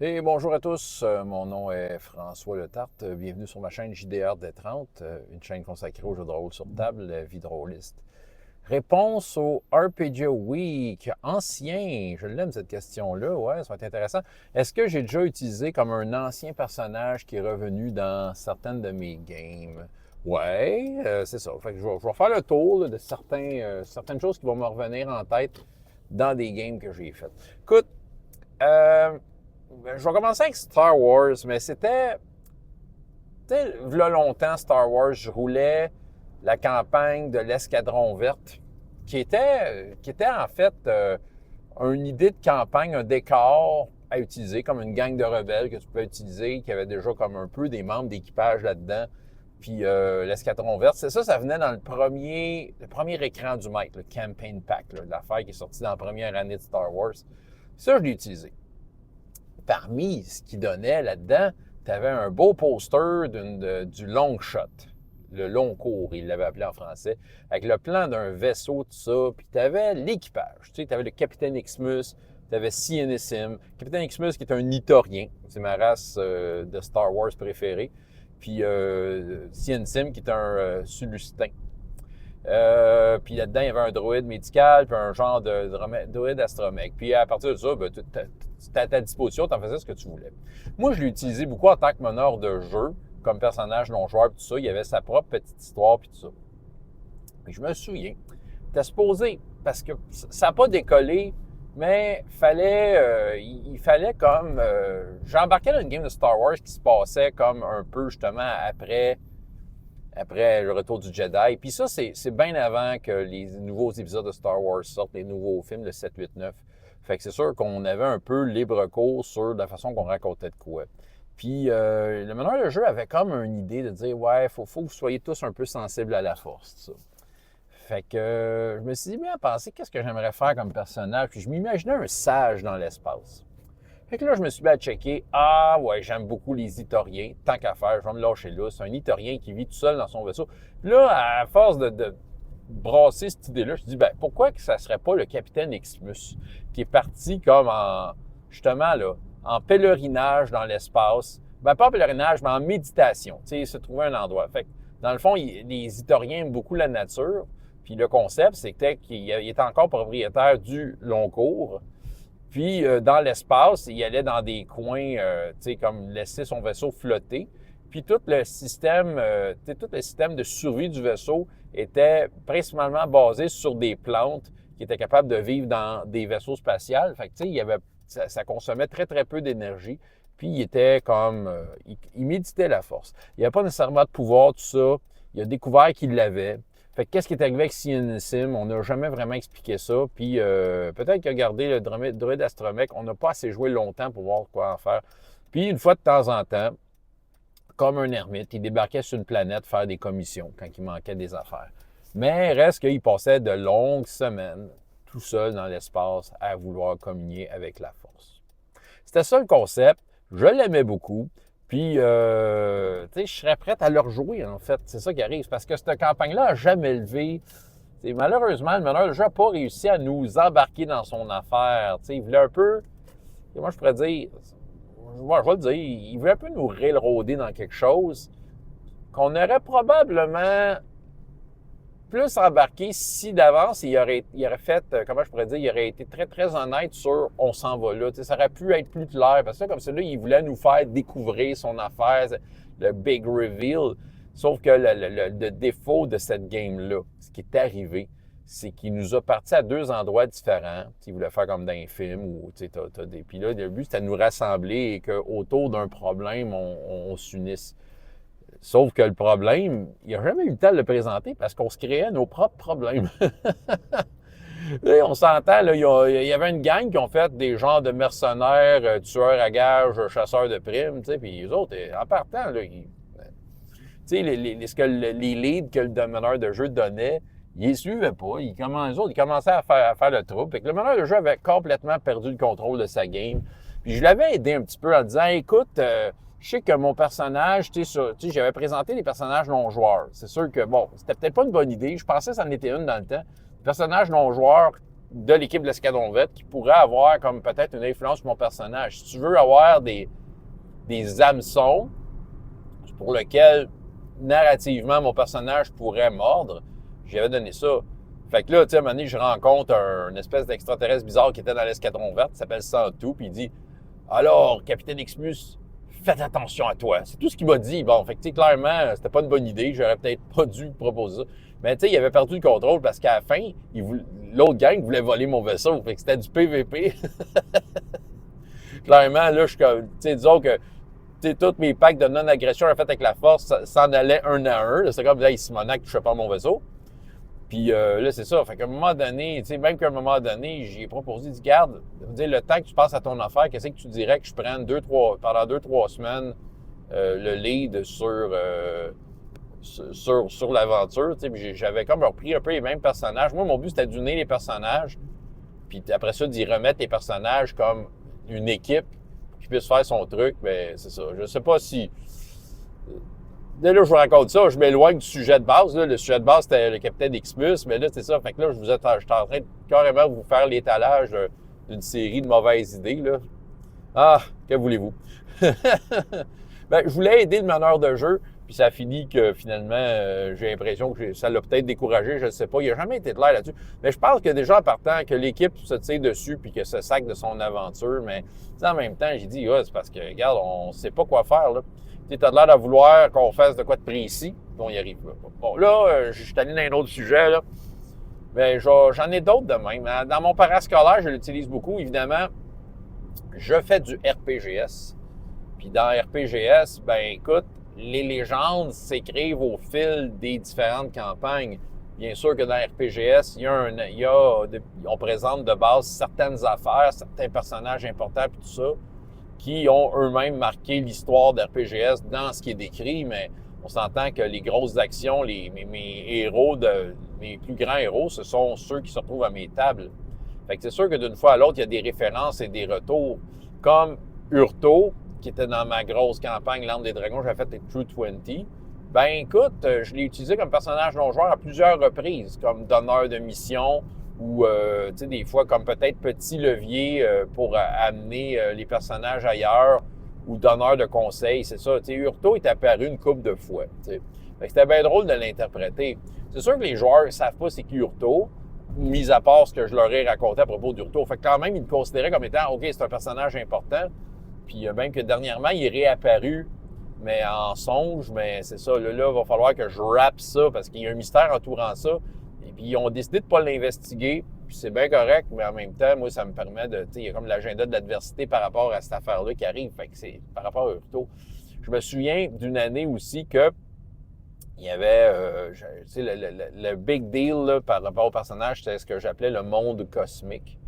Et bonjour à tous, mon nom est François Letarte. Bienvenue sur ma chaîne JDR D30, une chaîne consacrée aux jeux de rôle sur table, la vie de rôliste. Réponse au RPG Week ancien. Je l'aime cette question-là, ouais, ça va être intéressant. Est-ce que j'ai déjà utilisé comme un ancien personnage qui est revenu dans certaines de mes games? Ouais, c'est ça. Fait que je vais faire le tour là, de certaines choses qui vont me revenir en tête dans des games que j'ai faites. Écoute, je vais commencer avec Star Wars, mais c'était, tu sais, v'là longtemps, Star Wars, je roulais la campagne de l'Escadron Verte, qui était en fait une idée de campagne, un décor à utiliser, comme une gang de rebelles que tu pouvais utiliser, qui avait déjà comme un peu des membres d'équipage là-dedans. Puis l'Escadron Verte, c'est ça venait dans le premier écran du maître, le Campaign Pack, là, l'affaire qui est sortie dans la première année de Star Wars. Ça, je l'ai utilisé. Parmi ce qu'il donnait là-dedans, tu avais un beau poster du long shot, le long cours, il l'avait appelé en français, avec le plan d'un vaisseau, tout ça, puis tu avais l'équipage. Tu sais, tu avais le capitaine Xmus, tu avais Cianissim. Capitaine Xmus qui est un Itorien, c'est ma race de Star Wars préférée, puis Cianissim qui est un Sulucitain. Puis là-dedans, il y avait un droïde médical, puis un genre de droïde astromech. Puis à partir de ça, ben, c'était à ta disposition, tu en faisais ce que tu voulais. Moi, je l'ai utilisé beaucoup en tant que meneur de jeu, comme personnage non-joueur, tout ça. Il y avait sa propre petite histoire, puis tout ça. Puis je me souviens, t'es supposé, parce que ça n'a pas décollé, mais il fallait comme... j'embarquais dans une game de Star Wars qui se passait comme un peu, justement, après le retour du Jedi. Puis ça, c'est bien avant que les nouveaux épisodes de Star Wars sortent, les nouveaux films, le 7, 8, 9. Fait que c'est sûr qu'on avait un peu libre cours sur la façon qu'on racontait de quoi. Puis le meneur de jeu avait comme une idée de dire « Ouais, faut que vous soyez tous un peu sensibles à la force. » ça. Fait que je me suis dit, mais à penser, qu'est-ce que j'aimerais faire comme personnage? Puis je m'imaginais un sage dans l'espace. Fait que là, je me suis mis à checker. Ah, ouais, j'aime beaucoup les Itoriens. Tant qu'à faire, je vais me lâcher là. C'est un Itorien qui vit tout seul dans son vaisseau. Puis là, à force de brasser cette idée-là, je me suis dit, ben, pourquoi que ça serait pas le capitaine Xmus qui est parti comme justement, là, en pèlerinage dans l'espace. Ben, pas en pèlerinage, mais en méditation. Tu sais, il se trouvait un endroit. Fait que, dans le fond, les Itoriens aiment beaucoup la nature. Puis le concept, c'était qu'il était encore propriétaire du long cours. Puis, dans l'espace, il allait dans des coins, tu sais, comme laisser son vaisseau flotter. Puis, tout le système de survie du vaisseau était principalement basé sur des plantes qui étaient capables de vivre dans des vaisseaux spatials. Fait que, tu sais, ça consommait très, très peu d'énergie. Puis, il était comme... il méditait la force. Il n'y avait pas nécessairement de pouvoir, tout ça. Il a découvert qu'il l'avait. Fait que qu'est-ce qui est arrivé avec Cianissim? On n'a jamais vraiment expliqué ça. Puis peut-être qu'il a gardé le droïde astromech. On n'a pas assez joué longtemps pour voir quoi en faire. Puis une fois de temps en temps, comme un ermite, il débarquait sur une planète faire des commissions quand il manquait des affaires. Mais reste qu'il passait de longues semaines tout seul dans l'espace à vouloir communier avec la force. C'était ça le concept. Je l'aimais beaucoup. Puis, tu sais, je serais prête à le rejouer, en fait. C'est ça qui arrive. Parce que cette campagne-là n'a jamais levé. T'sais, malheureusement, le meneur de jeu n'a pas réussi à nous embarquer dans son affaire. Tu sais, il voulait un peu... Moi, je pourrais dire... Moi, je vais le dire. Il voulait un peu nous railroader dans quelque chose qu'on aurait probablement plus embarqué si d'avance il aurait fait, comment je pourrais dire, il aurait été très, très honnête sur « on s'en va là ». Ça aurait pu être plus clair, parce que comme ça, là, il voulait nous faire découvrir son affaire, le big reveal. Sauf que le défaut de cette game-là, ce qui est arrivé, c'est qu'il nous a partis à deux endroits différents. Il voulait faire comme dans un film, où t'as des... Puis là, le but, c'était de nous rassembler et qu'autour d'un problème, on s'unisse. Sauf que le problème, il n'a jamais eu le temps de le présenter parce qu'on se créait nos propres problèmes. Là, on s'entend, là, il y avait une gang qui ont fait des genres de mercenaires, tueurs à gages, chasseurs de primes, tu sais, puis les autres, en partant, là, tu sais, les leads que le meneur de jeu donnait, ils les suivaient pas. Les autres, ils commençaient à faire le trouble. Fait que le meneur de jeu avait complètement perdu le contrôle de sa game. Puis je l'avais aidé un petit peu en disant, écoute, je sais que mon personnage, tu sais, j'avais présenté des personnages non-joueurs. C'est sûr que, bon, c'était peut-être pas une bonne idée. Je pensais que ça en était une dans le temps. Les personnages non-joueurs, de l'équipe de l'Escadron Vert qui pourrait avoir comme peut-être une influence sur mon personnage. Si tu veux avoir des hameçons pour lesquels narrativement mon personnage pourrait mordre, j'avais donné ça. Fait que là, tu sais, à un moment donné, je rencontre une espèce d'extraterrestre bizarre qui était dans l'Escadron Vert, qui s'appelle Santu, puis il dit « Alors, Capitaine Xmus, faites attention à toi. » C'est tout ce qu'il m'a dit. Bon, fait que tu sais, clairement, c'était pas une bonne idée. J'aurais peut-être pas dû proposer ça. Mais tu sais, il avait perdu le contrôle parce qu'à la fin, l'autre gang voulait voler mon vaisseau. Fait que c'était du PVP. Clairement, là, je suis comme, tu sais, disons que tous mes packs de non-agression en fait avec la force s'en allaient un à un. C'est comme là, il Simonac touchait pas mon vaisseau. Puis là, c'est ça. Fait qu'à un moment donné, tu sais, même qu'à un moment donné, j'ai proposé, dit, garde, le temps que tu passes à ton affaire, qu'est-ce que tu dirais que je prenne pendant 2-3 semaines le lead sur l'aventure. Tu sais, j'avais comme repris un peu les mêmes personnages. Moi, mon but, c'était d'unir les personnages. Puis après ça, d'y remettre les personnages comme une équipe qui puisse faire son truc. Mais c'est ça. Je sais pas si... Dès là, je vous raconte ça, je m'éloigne du sujet de base. Là. Le sujet de base, c'était le Capitaine Xmus, mais là, c'est ça. Fait que là, j'étais en train de carrément vous faire l'étalage d'une série de mauvaises idées. Là. Ah, que voulez-vous? Ben, je voulais aider le meneur de jeu, puis ça a fini que finalement, j'ai l'impression que ça l'a peut-être découragé, je ne sais pas. Il n'a jamais été clair là-dessus. Mais je pense que déjà en partant, que l'équipe se tire dessus, puis que se sac de son aventure, mais en même temps, j'ai dit, c'est parce que, regarde, on ne sait pas quoi faire, là. Tu as l'air de vouloir qu'on fasse de quoi de précis, puis on y arrive. Bon, là, je suis allé dans un autre sujet, là. Mais j'en ai d'autres de même. Dans mon parascolaire, je l'utilise beaucoup. Évidemment, je fais du RPGS. Puis dans RPGS, ben écoute, les légendes s'écrivent au fil des différentes campagnes. Bien sûr que dans RPGS, on présente de base certaines affaires, certains personnages importants, puis tout ça, qui ont eux-mêmes marqué l'histoire d'RPGS dans ce qui est décrit, mais on s'entend que les grosses actions, mes plus grands héros, ce sont ceux qui se retrouvent à mes tables. Fait que c'est sûr que d'une fois à l'autre, il y a des références et des retours, comme Urto, qui était dans ma grosse campagne L'Arme des Dragons, j'avais fait les True 20. Ben écoute, je l'ai utilisé comme personnage non-joueur à plusieurs reprises, comme donneur de mission, ou tu sais, des fois comme peut-être petit levier pour amener les personnages ailleurs, ou donneur de conseils, c'est ça. Tu sais, Urto est apparu une couple de fois. Fait que c'était bien drôle de l'interpréter. C'est sûr que les joueurs ne savent pas c'est qui Urto, mis à part ce que je leur ai raconté à propos d'Urto. Fait que quand même, ils me considéraient comme étant, OK, c'est un personnage important. Puis même que dernièrement, il est réapparu, mais en songe, mais c'est ça. Là, il va falloir que je rappe ça, parce qu'il y a un mystère entourant ça. Et puis, ils ont décidé de ne pas l'investiguer. Puis c'est bien correct, mais en même temps, moi, ça me permet de... Tu sais, il y a comme l'agenda de l'adversité par rapport à cette affaire-là qui arrive. Fait que c'est par rapport à Urto. Je me souviens d'une année aussi que il y avait, tu sais, le big deal là, par rapport au personnage, c'était ce que j'appelais le monde cosmique,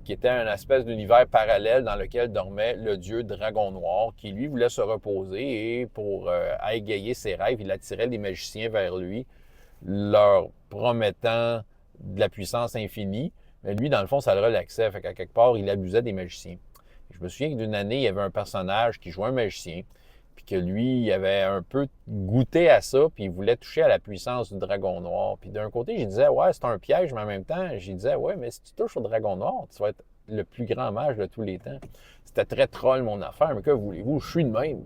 qui était un espèce d'univers parallèle dans lequel dormait le dieu Dragon Noir, qui lui voulait se reposer et pour égayer ses rêves, il attirait les magiciens vers lui, leur promettant de la puissance infinie. Mais lui, dans le fond, ça le relaxait. Fait qu'à quelque part, il abusait des magiciens. Je me souviens que d'une année, il y avait un personnage qui jouait un magicien, puis que lui, il avait un peu goûté à ça, puis il voulait toucher à la puissance du Dragon Noir. Puis d'un côté, je disais, ouais, c'est un piège, mais en même temps, je disais, ouais, mais si tu touches au Dragon Noir, tu vas être le plus grand mage de tous les temps. C'était très troll, mon affaire, mais que voulez-vous, je suis de même.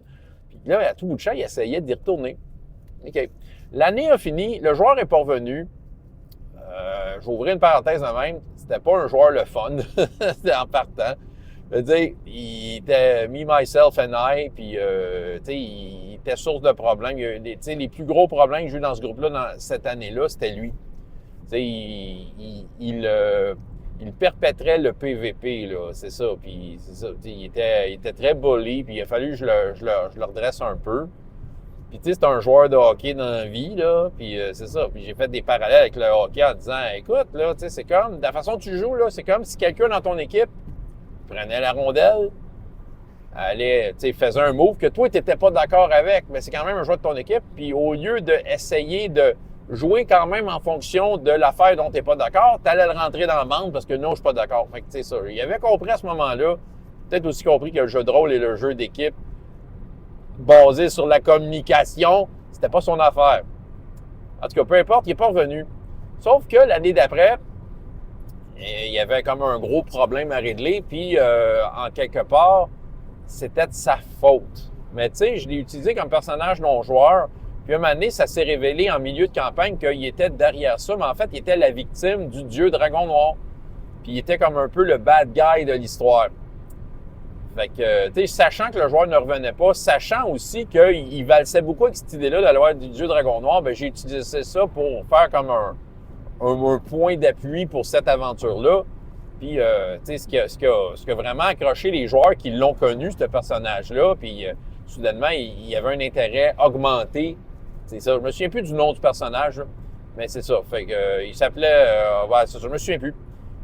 Puis là, à tout bout de champ, il essayait d'y retourner. OK. L'année a fini, le joueur est pas revenu. Je vais ouvrir une parenthèse de même. C'était pas un joueur le fun, c'était en partant. Je veux dire, il était me, myself and I, puis tu sais, il était source de problèmes. Tu sais, les plus gros problèmes que j'ai eu dans ce groupe-là cette année-là, c'était lui. Tu sais, il perpétrait le PVP, là, c'est ça. Puis c'est ça, il était très bully, puis il a fallu que je le redresse un peu. Puis tu sais, c'est un joueur de hockey dans la vie, là, puis c'est ça. Puis j'ai fait des parallèles avec le hockey en disant, écoute, là, tu sais, c'est comme, de la façon dont tu joues, là, c'est comme si quelqu'un dans ton équipe prenait la rondelle, allait, tu sais, faisait un move que toi, tu n'étais pas d'accord avec, mais c'est quand même un joueur de ton équipe, puis au lieu d'essayer de jouer quand même en fonction de l'affaire dont tu n'es pas d'accord, tu allais le rentrer dans la bande parce que non, je suis pas d'accord. Fait que, tu sais, ça, il avait compris à ce moment-là, peut-être aussi compris que le jeu de rôle et le jeu d'équipe basé sur la communication, c'était pas son affaire. En tout cas, peu importe, il n'est pas revenu. Sauf que l'année d'après, il y avait comme un gros problème à régler, puis en quelque part, c'était de sa faute. Mais tu sais, je l'ai utilisé comme personnage non-joueur, puis à un moment donné, ça s'est révélé en milieu de campagne qu'il était derrière ça, mais en fait, il était la victime du dieu dragon noir. Puis il était comme un peu le bad guy de l'histoire. Fait que, tu sais, sachant que le joueur ne revenait pas, sachant aussi qu'il valsait beaucoup avec cette idée-là de l'avoir du dieu dragon noir, ben j'ai utilisé ça pour faire comme un point d'appui pour cette aventure-là. Puis, tu sais, ce qui a vraiment accroché les joueurs qui l'ont connu, ce personnage-là, puis soudainement, il y avait un intérêt augmenté. C'est ça, je me souviens plus du nom du personnage, là, mais c'est ça. Fait que, il s'appelait, ouais, c'est ça, je me souviens plus.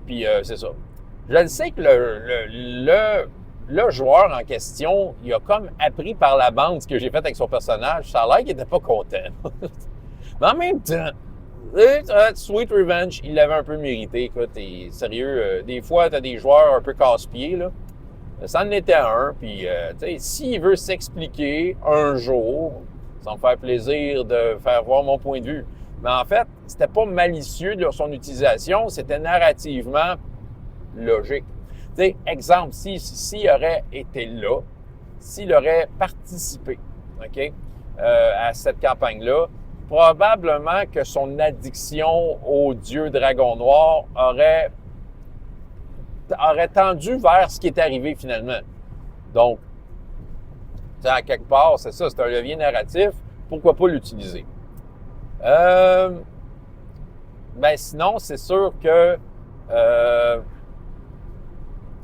Puis, c'est ça. Je le sais que le joueur en question, il a comme appris par la bande ce que j'ai fait avec son personnage. Ça a l'air qu'il était pas content. Mais en même temps, Sweet Revenge, il l'avait un peu mérité. Écoute, sérieux, des fois, t'as des joueurs un peu casse-pieds, là. Ça en était un, puis, tu sais, s'il veut s'expliquer un jour, ça me fait plaisir de faire voir mon point de vue. Mais en fait, c'était pas malicieux de son utilisation, c'était narrativement logique. Tu sais, exemple, s'il aurait été là, s'il aurait participé, OK, à cette campagne-là, probablement que son addiction au dieu dragon noir aurait tendu vers ce qui est arrivé finalement. Donc, à quelque part, c'est ça, c'est un levier narratif, pourquoi pas l'utiliser? Ben sinon, c'est sûr que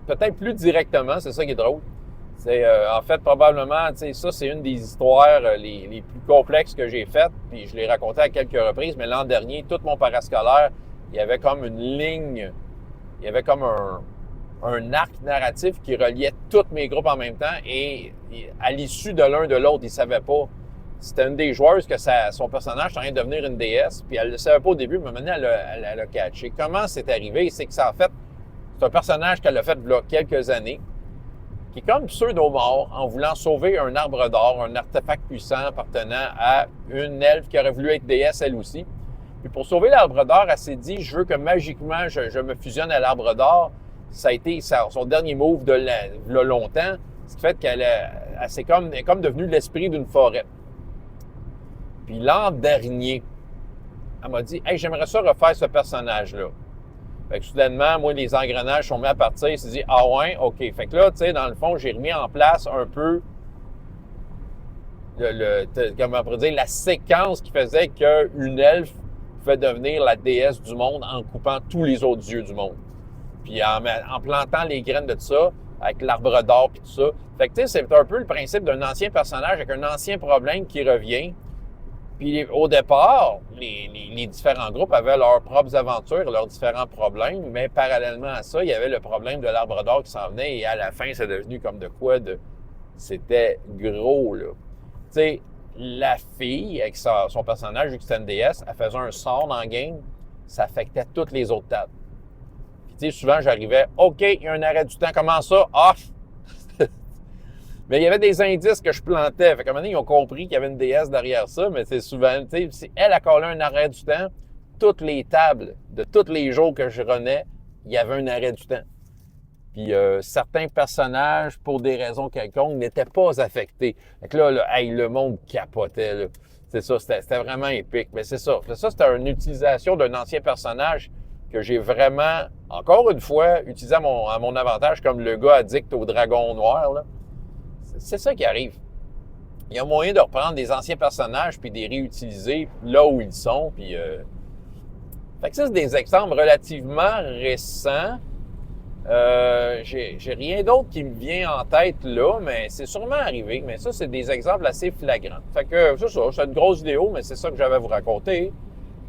peut-être plus directement, c'est ça qui est drôle. C'est en fait probablement, tu sais, ça c'est une des histoires les plus complexes que j'ai faites, puis je l'ai raconté à quelques reprises, mais l'an dernier, tout mon parascolaire, il y avait comme une ligne, il y avait comme un arc narratif qui reliait tous mes groupes en même temps, et à l'issue de l'un de l'autre, ils ne savaient pas. C'était une des joueuses que son personnage était en train de devenir une déesse, puis elle ne le savait pas au début, mais maintenant elle a catché. Comment c'est arrivé? C'est que ça, en fait, c'est un personnage qu'elle a fait il y a quelques années, qui est comme pseudo-mort en voulant sauver un arbre d'or, un artefact puissant appartenant à une elfe qui aurait voulu être déesse elle aussi. Puis pour sauver l'arbre d'or, elle s'est dit, je veux que magiquement je me fusionne à l'arbre d'or. Ça a été son dernier move de longtemps, ce qui fait qu'elle est comme devenue l'esprit d'une forêt. Puis l'an dernier, elle m'a dit, hey, j'aimerais ça refaire ce personnage-là. Fait que soudainement, moi, les engrenages sont mis à partir. Il s'est dit, ah ouais, OK. Fait que là, tu sais, dans le fond, j'ai remis en place un peu comment on pourrait dire, la séquence qui faisait qu'une elfe pouvait devenir la déesse du monde en coupant tous les autres dieux du monde. Puis en plantant les graines de tout ça, avec l'arbre d'or puis tout ça. Fait que tu sais, c'est un peu le principe d'un ancien personnage avec un ancien problème qui revient. Puis au départ, les différents groupes avaient leurs propres aventures, leurs différents problèmes, mais parallèlement à ça, il y avait le problème de l'arbre d'or qui s'en venait, et à la fin, c'est devenu comme de quoi de... C'était gros, là. Tu sais, la fille, avec son personnage, vu que c'était une déesse, elle faisait un sort dans le game, ça affectait toutes les autres tables. Puis tu sais, souvent, j'arrivais, OK, il y a un arrêt du temps, comment ça? Off! Mais il y avait des indices que je plantais. Fait qu'à un moment donné, ils ont compris qu'il y avait une déesse derrière ça, mais c'est souvent, tu sais, si elle a collé un arrêt du temps, toutes les tables de tous les jours que je renais, il y avait un arrêt du temps. Puis certains personnages, pour des raisons quelconques, n'étaient pas affectés. Fait que là, hey, le monde capotait, là. C'est ça, c'était vraiment épique. Mais c'est ça. Ça, c'était une utilisation d'un ancien personnage que j'ai vraiment, encore une fois, utilisé à mon avantage comme le gars addict au dragon noir, là. C'est ça qui arrive. Il y a moyen de reprendre des anciens personnages puis de les réutiliser là où ils sont. Puis, fait que ça, c'est des exemples relativement récents. J'ai rien d'autre qui me vient en tête là, mais c'est sûrement arrivé. Mais ça, c'est des exemples assez flagrants. Fait que c'est ça, c'est une grosse vidéo, mais c'est ça que j'avais à vous raconter.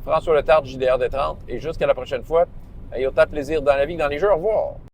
François Letarte, JDR des 30. Et jusqu'à la prochaine fois, ayez autant de plaisir dans la vie que dans les jeux. Au revoir!